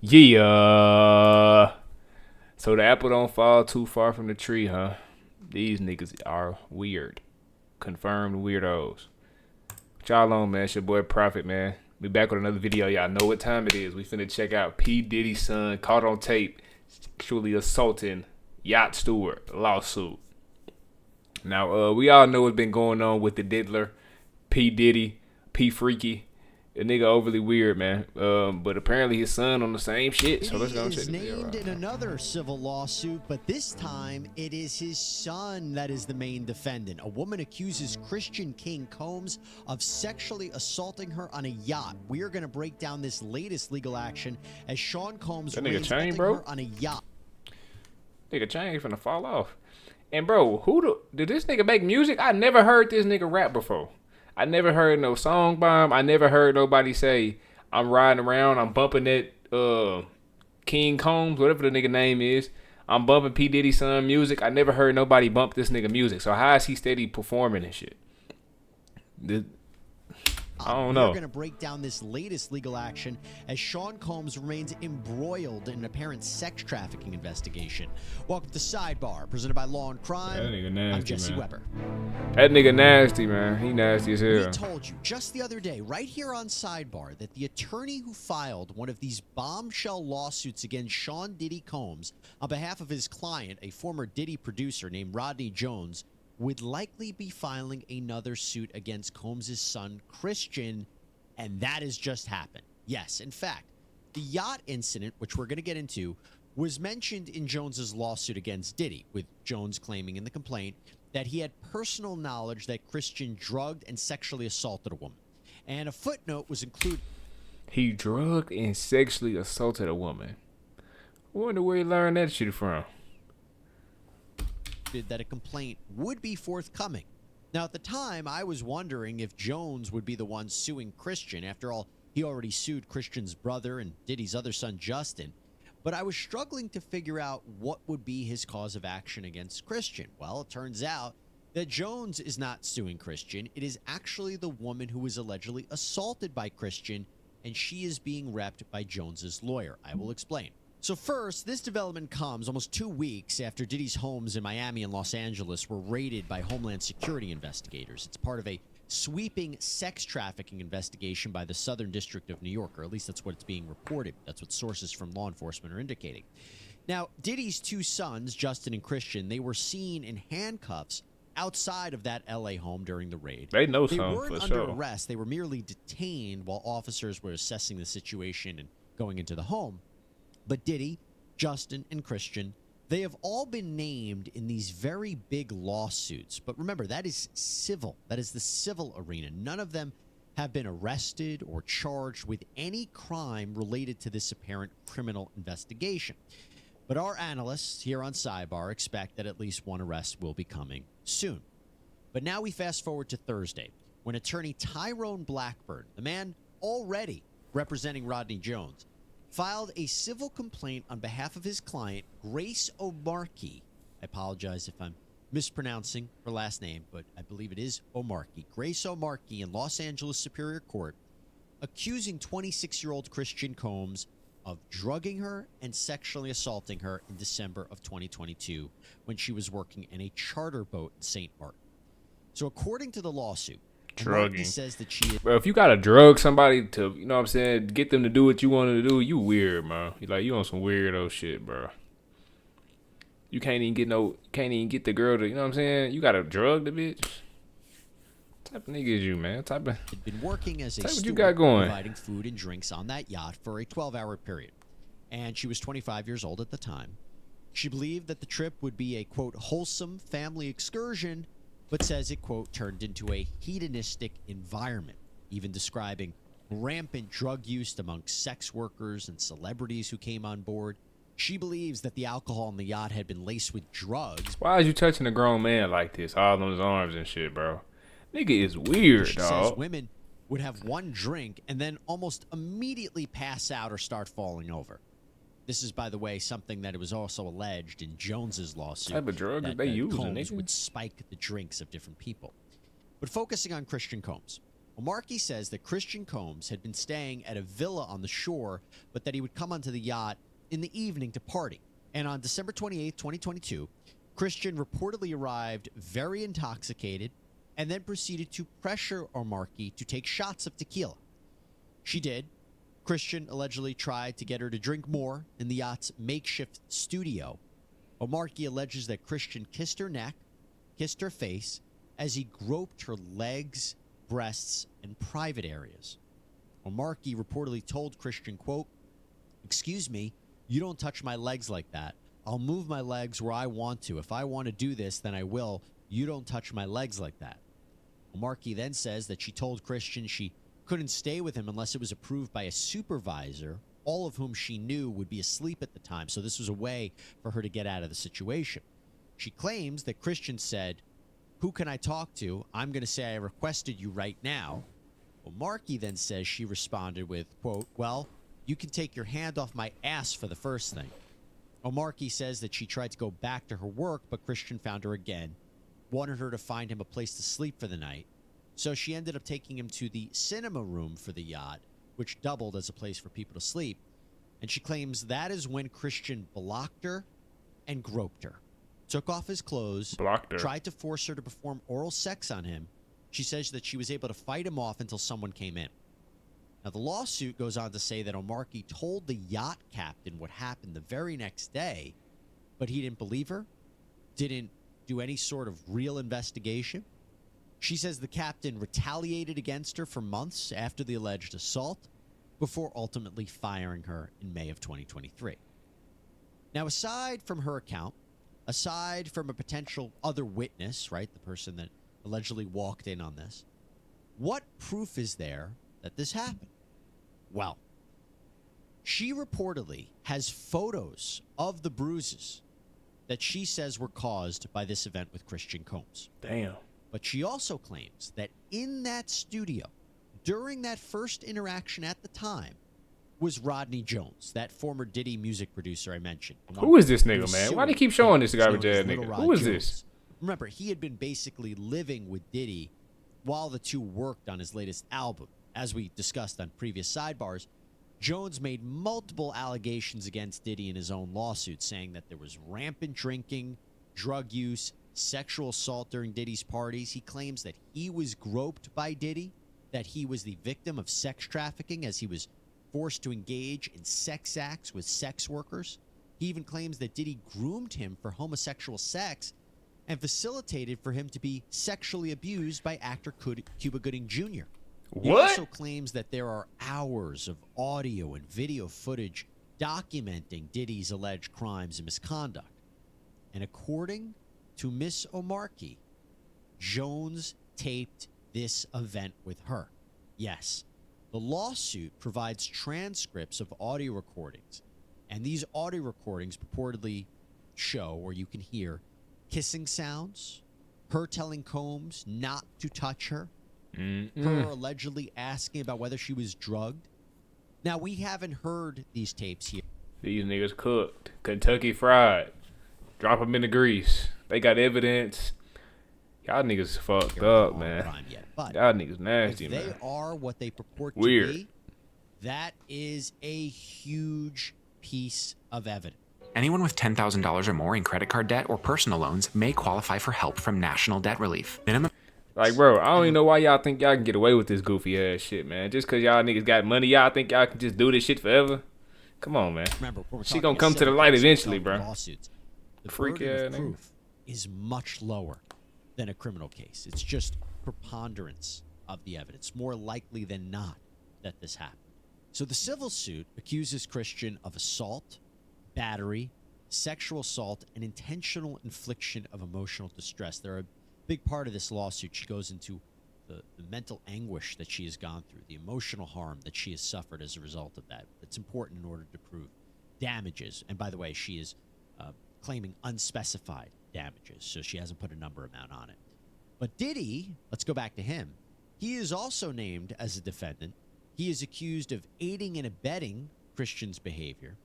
Yeah. So the apple don't fall too far from the tree, huh? These niggas are weird. Confirmed weirdos. What y'all on, man? It's your boy Prophet, man. We back with another video. Y'all know what time it is. We finna check out P. Diddy's son caught on tape sexually assaulting yacht steward lawsuit. Now, we all know what's been going on with the diddler, P. Diddy, P. Freaky. The nigga overly weird, man. But apparently his son on the same shit. So let's go check the video out. Named in another civil lawsuit, but this time it is his son that is the main defendant. A woman accuses Christian King Combs of sexually assaulting her on a yacht. We are going to break down this latest legal action as Sean Combs nigga chain, bro, her on a yacht. Nigga chain finna fall off. And bro, did this nigga make music? I never heard this nigga rap before. I never heard no song bomb. I never heard nobody say, I'm riding around, I'm bumping that King Combs, whatever the nigga name is. I'm bumping P. Diddy's son music. I never heard nobody bump this nigga music. So how is he steady performing and shit? I don't know. We're going to break down this latest legal action as Sean Combs remains embroiled in an apparent sex trafficking investigation. Welcome to Sidebar, presented by Law and Crime. That nigga nasty, I'm Jesse man. Weber. That nigga nasty, man. He nasty as hell. We told you just the other day, right here on Sidebar, that the attorney who filed one of these bombshell lawsuits against Sean Diddy Combs on behalf of his client, a former Diddy producer named Rodney Jones, would likely be filing another suit against Combs' son, Christian, and that has just happened. Yes, in fact, the yacht incident, which we're going to get into, was mentioned in Jones's lawsuit against Diddy, with Jones claiming in the complaint that he had personal knowledge that Christian drugged and sexually assaulted a woman. And a footnote was included. He drugged and sexually assaulted a woman. I wonder where he learned that shit from. That a complaint would be forthcoming. Now, at the time, I was wondering if Jones would be the one suing Christian. After all, he already sued Christian's brother and Diddy's other son, Justin. But I was struggling to figure out what would be his cause of action against Christian. Well, it turns out that Jones is not suing Christian. It is actually the woman who was allegedly assaulted by Christian, and she is being repped by Jones's lawyer. I will explain. So first, this development comes almost 2 weeks after Diddy's homes in Miami and Los Angeles were raided by Homeland Security investigators. It's part of a sweeping sex trafficking investigation by the Southern District of New York, or at least that's what it's being reported. That's what sources from law enforcement are indicating. Now, Diddy's two sons, Justin and Christian, they were seen in handcuffs outside of that L.A. home during the raid. They know They something weren't for under sure. arrest. They were merely detained while officers were assessing the situation and going into the home. But Diddy, Justin, and Christian, they have all been named in these very big lawsuits. But remember, that is civil. That is the civil arena. None of them have been arrested or charged with any crime related to this apparent criminal investigation. But our analysts here on Sidebar expect that at least one arrest will be coming soon. But now we fast forward to Thursday, when attorney Tyrone Blackburn, the man already representing Rodney Jones, filed a civil complaint on behalf of his client, Grace O'Markey. I apologize if I'm mispronouncing her last name, but I believe it is O'Markey. Grace O'Markey in Los Angeles Superior Court, accusing 26-year-old Christian Combs of drugging her and sexually assaulting her in December of 2022 when she was working in a charter boat in St. Martin. So according to the lawsuit, Drugging. says that she is. Bro, if you gotta drug somebody to, you know what I'm saying, get them to do what you want them to do, you weird, bro. You on some weirdo shit, bro. You can't even get the girl to, you know what I'm saying? You gotta drug the bitch. What type of nigga is you, man? What type of Had been working as a what you steward, got going? providing food and drinks on that yacht for a 12-hour period. And she was 25 years old at the time. She believed that the trip would be a, quote, wholesome family excursion, but says it, quote, turned into a hedonistic environment, even describing rampant drug use amongst sex workers and celebrities who came on board. She believes that the alcohol on the yacht had been laced with drugs. Why is you touching a grown man like this? All on his arms and shit, bro. Nigga is weird, She dog. says women would have one drink and then almost immediately pass out or start falling over. This is, by the way, something that it was also alleged in Jones's lawsuit. What type of drug that they using, Combs nigga? would spike the drinks of different people. But focusing on Christian Combs, Markey says that Christian Combs had been staying at a villa on the shore, but that he would come onto the yacht in the evening to party. And on December 28, 2022, Christian reportedly arrived very intoxicated and then proceeded to pressure Markey to take shots of tequila. She did. Christian allegedly tried to get her to drink more in the yacht's makeshift studio. Markey alleges that Christian kissed her neck, kissed her face, as he groped her legs, breasts, and private areas. Markey reportedly told Christian, quote, "Excuse me, you don't touch my legs like that. I'll move my legs where I want to. If I want to do this, then I will. You don't touch my legs like that." Markey then says that she told Christian she couldn't stay with him unless it was approved by a supervisor, all of whom she knew would be asleep at the time. So this was a way for her to get out of the situation. She claims that Christian said, "Who can I talk to? I'm going to say I requested you right now." Markey then says she responded with, quote, "Well, you can take your hand off my ass for the first thing." Markey says that she tried to go back to her work, but Christian found her again, wanted her to find him a place to sleep for the night. So she ended up taking him to the cinema room for the yacht, which doubled as a place for people to sleep. And she claims that is when Christian blocked her and groped her, took off his clothes, Blocked her. tried to force her to perform oral sex on him. She says that she was able to fight him off until someone came in. Now, the lawsuit goes on to say that Markey told the yacht captain what happened the very next day, but he didn't believe her, didn't do any sort of real investigation. She says the captain retaliated against her for months after the alleged assault, before ultimately firing her in May of 2023. Now, aside from her account, aside from a potential other witness, right, the person that allegedly walked in on this, what proof is there that this happened? Well, she reportedly has photos of the bruises that she says were caused by this event with Christian Combs. Damn. But she also claims that in that studio, during that first interaction at the time, was Rodney Jones, that former Diddy music producer I mentioned. Who is this nigga, man? Why do you keep showing this garbage ass Little nigga? Rod Who is Jones. this? Remember, he had been basically living with Diddy while the two worked on his latest album. As we discussed on previous sidebars, Jones made multiple allegations against Diddy in his own lawsuit, saying that there was rampant drinking, drug use, sexual assault during Diddy's parties. He claims that he was groped by Diddy, that he was the victim of sex trafficking as he was forced to engage in sex acts with sex workers. He even claims that Diddy groomed him for homosexual sex and facilitated for him to be sexually abused by actor Cuba Gooding Jr. He What? also claims that there are hours of audio and video footage documenting Diddy's alleged crimes and misconduct. And according to Miss Markey, Jones taped this event with her. Yes, the lawsuit provides transcripts of audio recordings, and these audio recordings purportedly show, or you can hear, kissing sounds, her telling Combs not to touch her, her allegedly asking about whether she was drugged. Now, we haven't heard these tapes here. These niggas cooked. Kentucky fried. Drop them in the grease. They got evidence. Y'all niggas fucked Here on up, man. crime yet, but Y'all niggas nasty, if man. they are what they purport Weird. to be, that is a huge piece of evidence. Anyone with $10,000 or more in credit card debt or personal loans may qualify for help from National Debt Relief. Minimum. Like, bro, I don't even know why y'all think y'all can get away with this goofy ass shit, man. Just because y'all niggas got money, y'all think y'all can just do this shit forever? Come on, man. Remember, we're She talking gonna a come to the civil light case, eventually, we're bro. talking lawsuits. The Freak burden ass of nigga. proof is much lower than a criminal case. It's just preponderance of the evidence, more likely than not that this happened. So the civil suit accuses Christian of assault, battery, sexual assault, and intentional infliction of emotional distress. They're a big part of this lawsuit. She goes into the mental anguish that she has gone through, the emotional harm that she has suffered as a result of that. It's important in order to prove damages. And by the way, she is claiming unspecified damages, so she hasn't put a number amount on it. But Diddy, let's go back to him. He is also named as a defendant. He is accused of aiding and abetting Christian's behavior,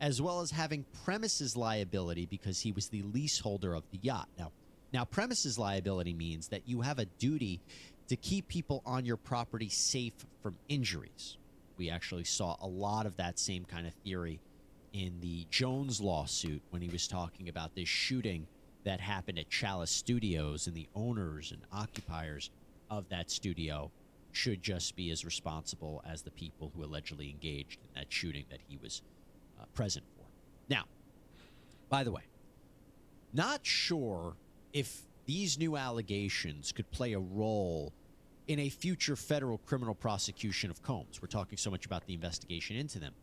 as well as having premises liability because he was the leaseholder of the yacht. Now, premises liability means that you have a duty to keep people on your property safe from injuries. We actually saw a lot of that same kind of theory in the Jones lawsuit when he was talking about this shooting that happened at Chalice Studios, and the owners and occupiers of that studio should just be as responsible as the people who allegedly engaged in that shooting that he was present for. Now, by the way, not sure if these new allegations could play a role in a future federal criminal prosecution of Combs. We're talking so much about the investigation into them.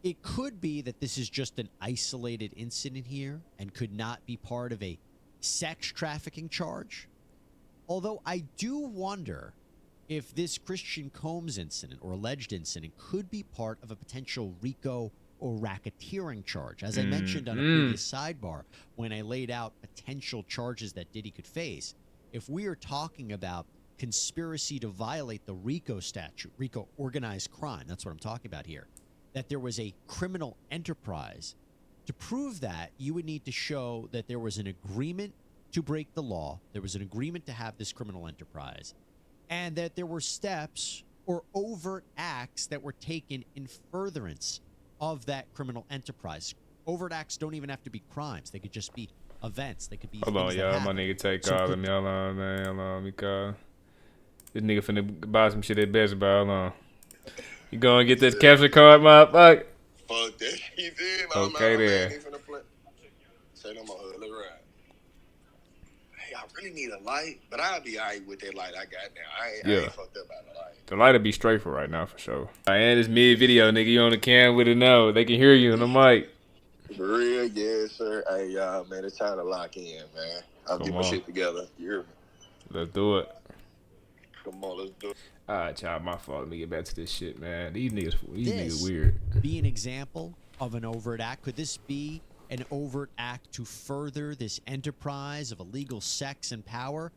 It could be that this is just an isolated incident here and could not be part of a sex trafficking charge. Although I do wonder if this Christian Combs incident or alleged incident could be part of a potential RICO or racketeering charge. As I mentioned on a previous sidebar, when I laid out potential charges that Diddy could face, if we are talking about conspiracy to violate the RICO statute, RICO organized crime, that's what I'm talking about here, that there was a criminal enterprise. To prove that, you would need to show that there was an agreement to break the law, there was an agreement to have this criminal enterprise, and that there were steps or overt acts that were taken in furtherance of that criminal enterprise. Overt acts don't even have to be crimes. They could just be events. They could be Hold on, things that y'all. My happen. nigga take So calling me. Hold on, man. Hold on. Let me call. This nigga finna buy some shit at Best Buy. Hold on. You gonna get this capture card, motherfucker? Fuck that. He did. Okay, then. He finna play. Say no more. Let's ride. Hey, I really need a light, but I'll be alright with that light I got now. I ain't fucked up about the light. The light'll be straight for right now, for sure. And it's mid-video, nigga. You on the cam with it now. They can hear you on the mic. For real, yes, sir. Hey, y'all, man, it's time to lock in, man. I'll get my shit together. You hear me? Let's do it. Come on, let's do it. All right, child, my fault. Let me get back to this shit, man. These niggas weird. Be an example of an overt act? Could this be an overt act to further this enterprise of illegal sex and power?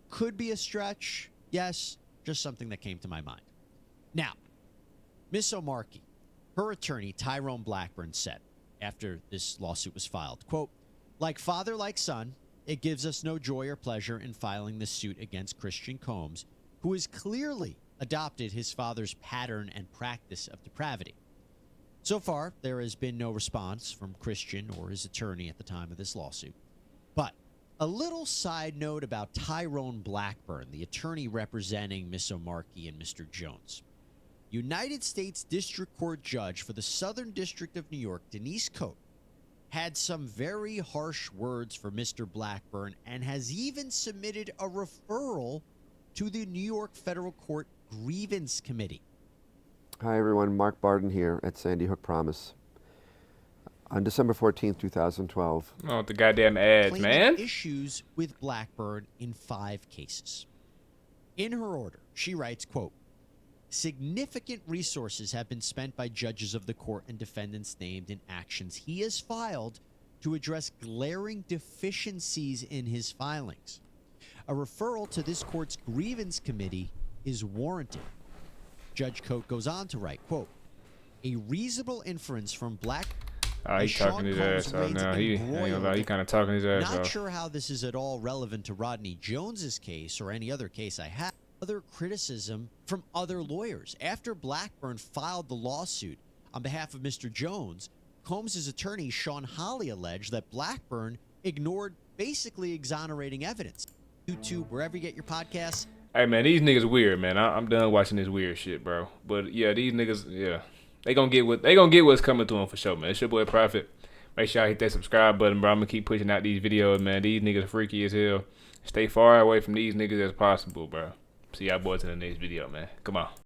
Could be a stretch. Yes, just something that came to my mind. Now, Miss O'Markey, her attorney, Tyrone Blackburn, said after this lawsuit was filed, quote, "Like father, like son, it gives us no joy or pleasure in filing this suit against Christian Combs, who has clearly adopted his father's pattern and practice of depravity." So far, there has been no response from Christian or his attorney at the time of this lawsuit. But a little side note about Tyrone Blackburn, the attorney representing Miss O'Markey and Mr. Jones. United States District Court Judge for the Southern District of New York, Denise Cote, had some very harsh words for Mr. Blackburn and has even submitted a referral to the New York Federal Court Grievance Committee. Hi everyone, Mark Barden here at Sandy Hook Promise. On December 14th, 2012. Oh, the goddamn ads, man. Issues with Blackburn in 5 cases. In her order, she writes, quote, "Significant resources have been spent by judges of the court and defendants named in actions he has filed to address glaring deficiencies in his filings. A referral to this court's grievance committee is warranted." Judge Cote goes on to write, quote, "A reasonable inference from he's talking his ass off now. He kind of talking his ass off. Not sure how this is at all relevant to Rodney Jones's case or any other case I have. Other criticism from other lawyers. After Blackburn filed the lawsuit on behalf of Mr. Jones, Combs' attorney, Sean Holley, alleged that Blackburn ignored basically exonerating evidence. YouTube, wherever you get your podcasts. Hey, man, these niggas weird, man. I'm done watching this weird shit, bro. But, yeah, these niggas, yeah. They gonna get what's coming to them for sure, man. It's your boy Prophet. Make sure I hit that subscribe button, bro. I'm gonna keep pushing out these videos, man. These niggas freaky as hell. Stay far away from these niggas as possible, bro. See y'all boys in the next video, man. Come on.